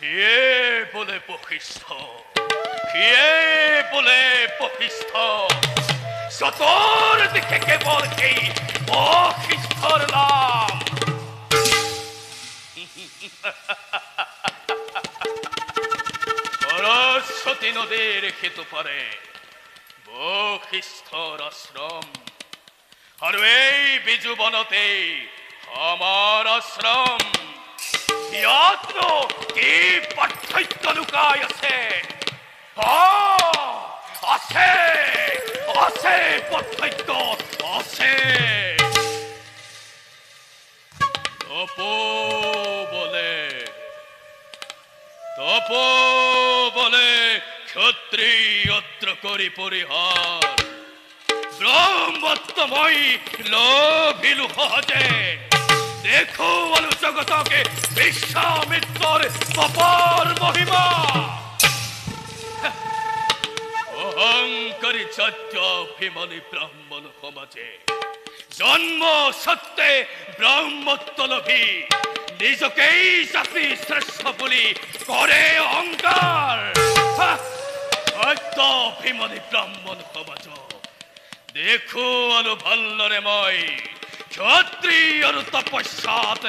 কে বলে বহিষ্ঠ, কে বলে বহিষ্ঠ, চতুর্দিকে কেবল এই বহিষ্ঠর নাম। সরস্বতী নদীর ক্ষেত পারে বহিষ্ঠর আশ্রম, আর এই বিজু বনতে আমার আশ্রম। ইয়াত্র কি পার্থক্য লুকায় আছে? আছে আছে পার্থক্য আছে। তপো বলে ক্ষত্রিয়ত্র করি পরিহার, ব্রহ্মত্বময়ী লোভিলু হজে। দেখো আলু জগতকে বিশ্বামিত্রর তপর মহিমা। অহংকারী চার্যাভিমানী ব্রাহ্মণ সমাজে জন্ম সত্ত্বে ব্রহ্মত্বলোভী, নিজকেই জাতি শ্রেষ্ঠ বলি করে অহংকার। অভিমানী ব্রাহ্মণ সমাজ দেখো আলো ভাল্লরে মই, ক্ষত্রিয়র তপস্যাত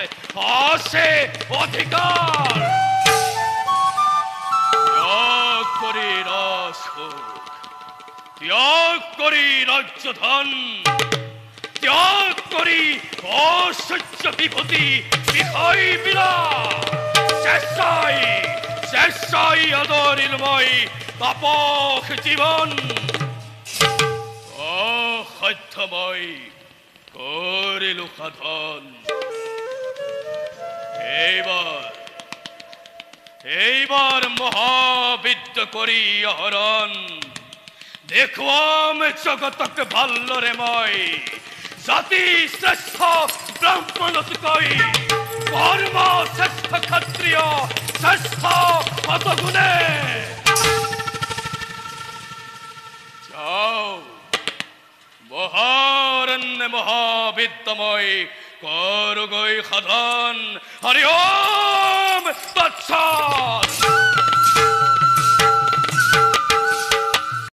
আছে অধিকার। ত্যাগ করি রাজসুখ, ত্যাগ করি রাজ্য ধন, ত্যাগ করি অসহ্য বিভূতি বিষয় বিলাস। শেষাই আদরিলময় তাপক জীবন, অসাধ্যময় করিলু সাধন। এইবার মহাবিদ্য করি আহরণ, দেখুয়াম জগতক ভাল্লরে মই। জাতি শ্রেষ্ঠ ব্রাহ্মণ কই, কর্ম শ্রেষ্ঠ ক্ষত্রিয় শ্রেষ্ঠ কতগুণে। যাও মহারণ্যে মহাবিদ্যময় করগৈ সাধন। হরি ওম।